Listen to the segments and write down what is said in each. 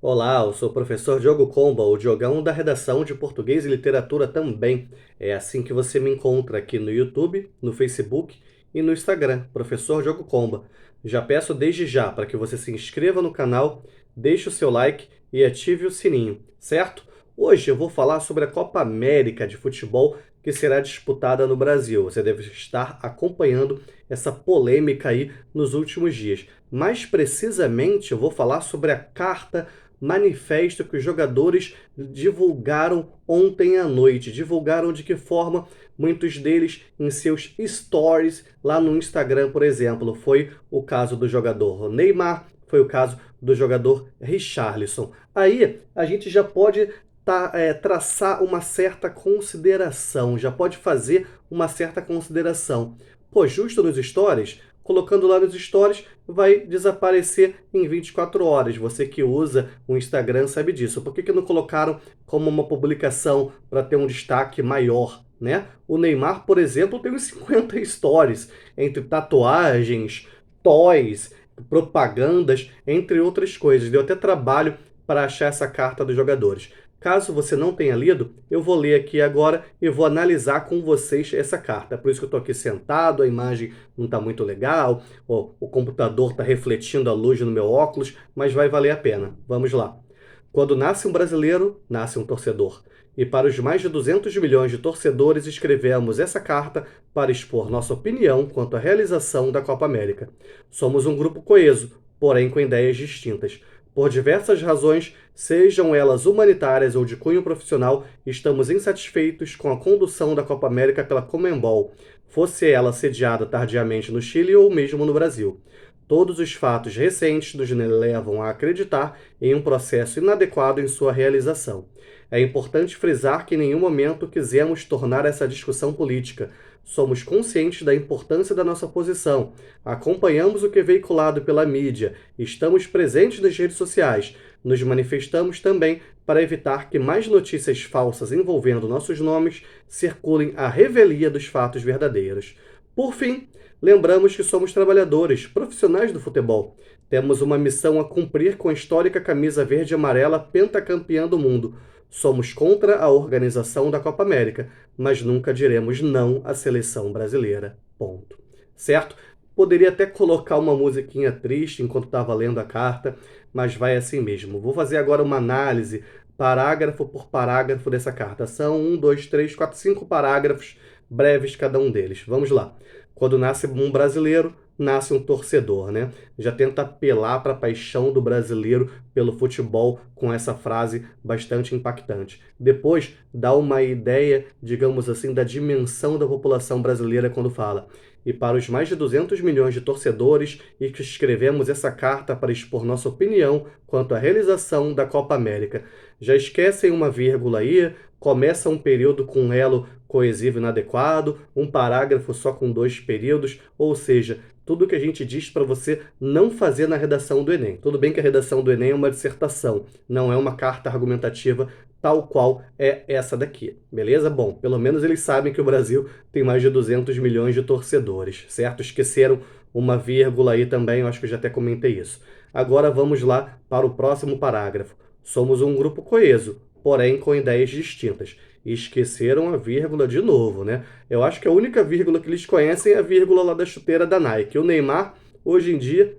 Olá, eu sou o professor Diogo Comba, o Diogão da redação de Português e Literatura também. É assim que você me encontra aqui no YouTube, no Facebook e no Instagram, professor Diogo Comba. Já peço desde já para que você se inscreva no canal, deixe o seu like e ative o sininho, certo? Hoje eu vou falar sobre a Copa América de futebol que será disputada no Brasil. Você deve estar acompanhando essa polêmica aí nos últimos dias. Mais precisamente, eu vou falar sobre a carta manifesto que os jogadores divulgaram ontem à noite. Divulgaram de que forma? Muitos deles em seus stories lá no Instagram, por exemplo. Foi o caso do jogador Neymar, foi o caso do jogador Richarlison. Aí a gente já pode traçar uma certa consideração, já pode fazer uma certa consideração. Pô, justo nos stories, colocando lá nos stories, vai desaparecer em 24 horas. Você que usa o Instagram sabe disso. Por que não colocaram como uma publicação para ter um destaque maior, né? O Neymar, por exemplo, tem uns 50 stories, entre tatuagens, toys, propagandas, entre outras coisas. Deu até trabalho para achar essa carta dos jogadores. Caso você não tenha lido, eu vou ler aqui agora e vou analisar com vocês essa carta. Por isso que eu estou aqui sentado, a imagem não está muito legal, o computador está refletindo a luz no meu óculos, mas vai valer a pena. Vamos lá. Quando nasce um brasileiro, nasce um torcedor. E para os mais de 200 milhões de torcedores, escrevemos essa carta para expor nossa opinião quanto à realização da Copa América. Somos um grupo coeso, porém com ideias distintas. Por diversas razões, sejam elas humanitárias ou de cunho profissional, estamos insatisfeitos com a condução da Copa América pela Conmebol, fosse ela sediada tardiamente no Chile ou mesmo no Brasil. Todos os fatos recentes nos levam a acreditar em um processo inadequado em sua realização. É importante frisar que em nenhum momento quisemos tornar essa discussão política. Somos conscientes da importância da nossa posição, acompanhamos o que é veiculado pela mídia, estamos presentes nas redes sociais, nos manifestamos também para evitar que mais notícias falsas envolvendo nossos nomes circulem à revelia dos fatos verdadeiros. Por fim, lembramos que somos trabalhadores, profissionais do futebol. Temos uma missão a cumprir com a histórica camisa verde e amarela pentacampeã do mundo. Somos contra a organização da Copa América, mas nunca diremos não à seleção brasileira. Ponto. Certo? Poderia até colocar uma musiquinha triste enquanto estava lendo a carta, mas vai assim mesmo. Vou fazer agora uma análise, parágrafo por parágrafo dessa carta. São 5 breves cada um deles. Vamos lá. Quando nasce um brasileiro, nasce um torcedor, né? Já tenta apelar para a paixão do brasileiro pelo futebol com essa frase bastante impactante. Depois, dá uma ideia, digamos assim, da dimensão da população brasileira quando fala. E para os mais de 200 milhões de torcedores e que escrevemos essa carta para expor nossa opinião quanto à realização da Copa América. Já esquecem uma vírgula aí, começa um período com um elo coesivo inadequado, um parágrafo só com 2 períodos, ou seja, tudo que a gente diz para você não fazer na redação do Enem. Tudo bem que a redação do Enem é uma dissertação, não é uma carta argumentativa tal qual é essa daqui, beleza? Bom, pelo menos eles sabem que o Brasil tem mais de 200 milhões de torcedores, certo? Esqueceram uma vírgula aí também, eu acho que eu já até comentei isso. Agora vamos lá para o próximo parágrafo. Somos um grupo coeso, porém com ideias distintas. E esqueceram a vírgula de novo, né? Eu acho que a única vírgula que eles conhecem é a vírgula lá da chuteira da Nike. O Neymar, hoje em dia,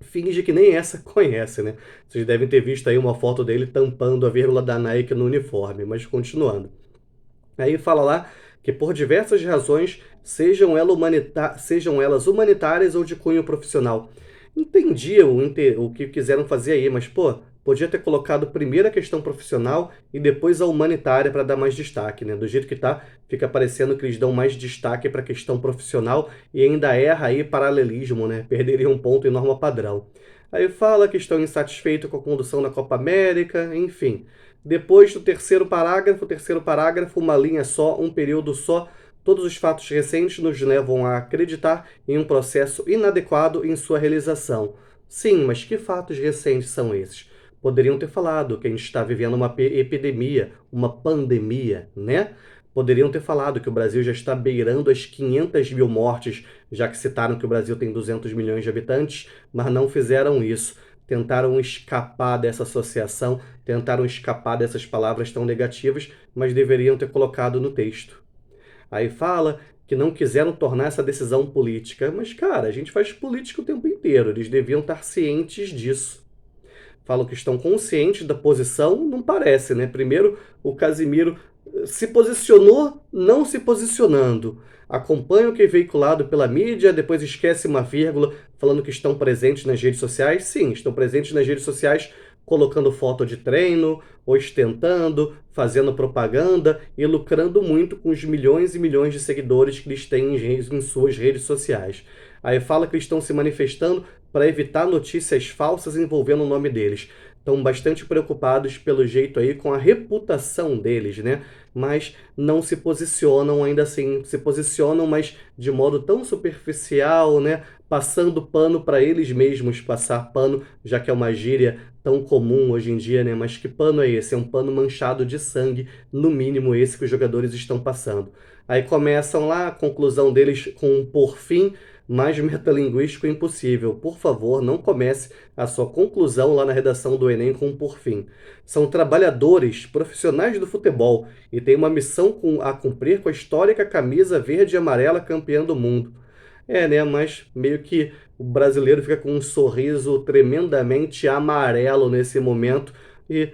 finge que nem essa conhece, né? Vocês devem ter visto aí uma foto dele tampando a vírgula da Nike no uniforme, mas continuando. Aí fala lá que por diversas razões, sejam elas humanitárias ou de cunho profissional. Entendi o que quiseram fazer aí, mas pô, podia ter colocado primeiro a questão profissional e depois a humanitária para dar mais destaque, né? Do jeito que tá, fica parecendo que eles dão mais destaque para a questão profissional e ainda erra aí paralelismo, né? Perderia um ponto em norma padrão. Aí fala que estão insatisfeitos com a condução da Copa América, enfim. Depois do terceiro parágrafo, uma linha só, um período só. Todos os fatos recentes nos levam a acreditar em um processo inadequado em sua realização. Sim, mas que fatos recentes são esses? Poderiam ter falado que a gente está vivendo uma epidemia, uma pandemia, né? Poderiam ter falado que o Brasil já está beirando as 500 mil mortes, já que citaram que o Brasil tem 200 milhões de habitantes, mas não fizeram isso. tentaram escapar dessa associação, tentaram escapar dessas palavras tão negativas, mas deveriam ter colocado no texto. Aí fala que não quiseram tornar essa decisão política. Mas, cara, a gente faz política o tempo inteiro. Eles deviam estar cientes disso. Falam que estão conscientes da posição, não parece, né? Primeiro, o Casimiro se posicionou não se posicionando. Acompanha o que é veiculado pela mídia, depois esquece uma vírgula falando que estão presentes nas redes sociais. Sim, estão presentes nas redes sociais colocando foto de treino, ostentando, fazendo propaganda e lucrando muito com os milhões e milhões de seguidores que eles têm em suas redes sociais. Aí fala que eles estão se manifestando para evitar notícias falsas envolvendo o nome deles. Estão bastante preocupados, pelo jeito aí, com a reputação deles, né? Mas não se posicionam ainda assim, se posicionam, mas de modo tão superficial, né? Passando pano para eles mesmos, passar pano, já que é uma gíria tão comum hoje em dia, né? Mas que pano é esse? É um pano manchado de sangue, no mínimo esse que os jogadores estão passando. Aí começam lá, a conclusão deles com um por fim, mais metalinguístico impossível. Por favor, não comece a sua conclusão lá na redação do Enem com um por fim. São trabalhadores, profissionais do futebol e têm uma missão a cumprir com a histórica camisa verde e amarela campeã do mundo. Né? Mas meio que o brasileiro fica com um sorriso tremendamente amarelo nesse momento e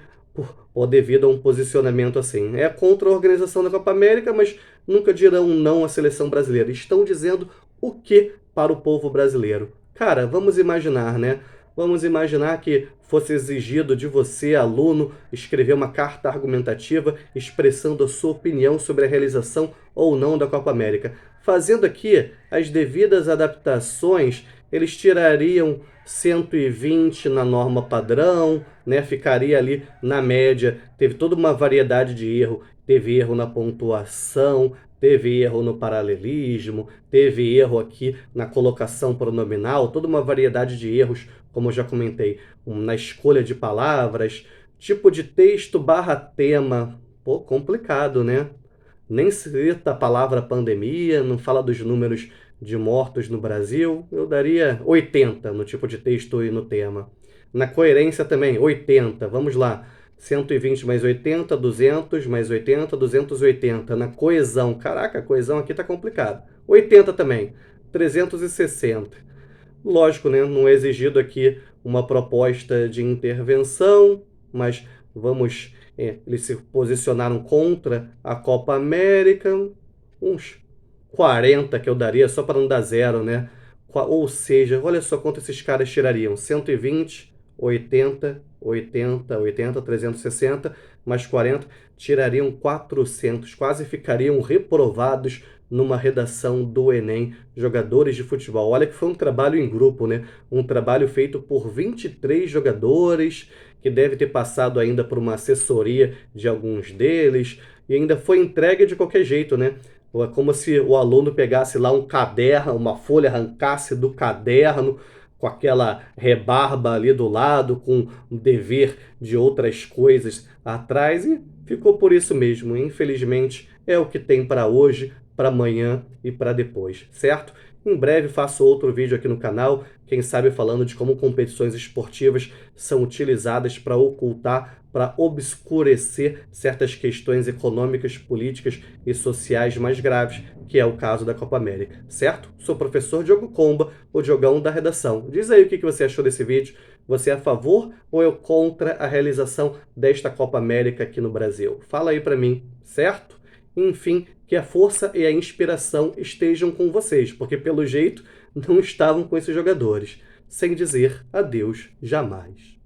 ou devido a um posicionamento assim. É contra a organização da Copa América, mas nunca dirão não à seleção brasileira. Estão dizendo o que para o povo brasileiro? Cara, vamos imaginar, né? Vamos imaginar que fosse exigido de você, aluno, escrever uma carta argumentativa expressando a sua opinião sobre a realização ou não da Copa América. Fazendo aqui as devidas adaptações, eles tirariam 120 na norma padrão, né? Ficaria ali na média. Teve toda uma variedade de erro. Teve erro na pontuação, teve erro no paralelismo, teve erro aqui na colocação pronominal, toda uma variedade de erros, como eu já comentei, na escolha de palavras, tipo de texto barra tema. Pô, complicado, né? Nem cita a palavra pandemia, não fala dos números de mortos no Brasil. Eu daria 80 no tipo de texto e no tema. Na coerência também, 80. Vamos lá. 120 mais 80, 200 mais 80, 280. Na coesão, caraca, a coesão aqui tá complicado. 80 também, 360. Lógico, né? Não é exigido aqui uma proposta de intervenção, mas vamos... eles se posicionaram contra a Copa América, uns 40 que eu daria, só para não dar zero, né? Ou seja, olha só quanto esses caras tirariam. 120, 80, 80, 80, 360, mais 40, tirariam 400. Quase ficariam reprovados numa redação do Enem, jogadores de futebol. Olha que foi um trabalho em grupo, né? Um trabalho feito por 23 jogadores, que deve ter passado ainda por uma assessoria de alguns deles, e ainda foi entregue de qualquer jeito, né? É como se o aluno pegasse lá um caderno, uma folha, arrancasse do caderno, com aquela rebarba ali do lado, com o dever de outras coisas atrás, e ficou por isso mesmo. Infelizmente, é o que tem para hoje, para amanhã e para depois, certo? Em breve faço outro vídeo aqui no canal, quem sabe falando de como competições esportivas são utilizadas para ocultar, para obscurecer certas questões econômicas, políticas e sociais mais graves, que é o caso da Copa América, certo? Sou o professor Diogo Comba, o Diogão da redação. Diz aí o que você achou desse vídeo. Você é a favor ou é contra a realização desta Copa América aqui no Brasil? Fala aí para mim, certo? Enfim, que a força e a inspiração estejam com vocês, porque pelo jeito não estavam com esses jogadores. Sem dizer adeus jamais.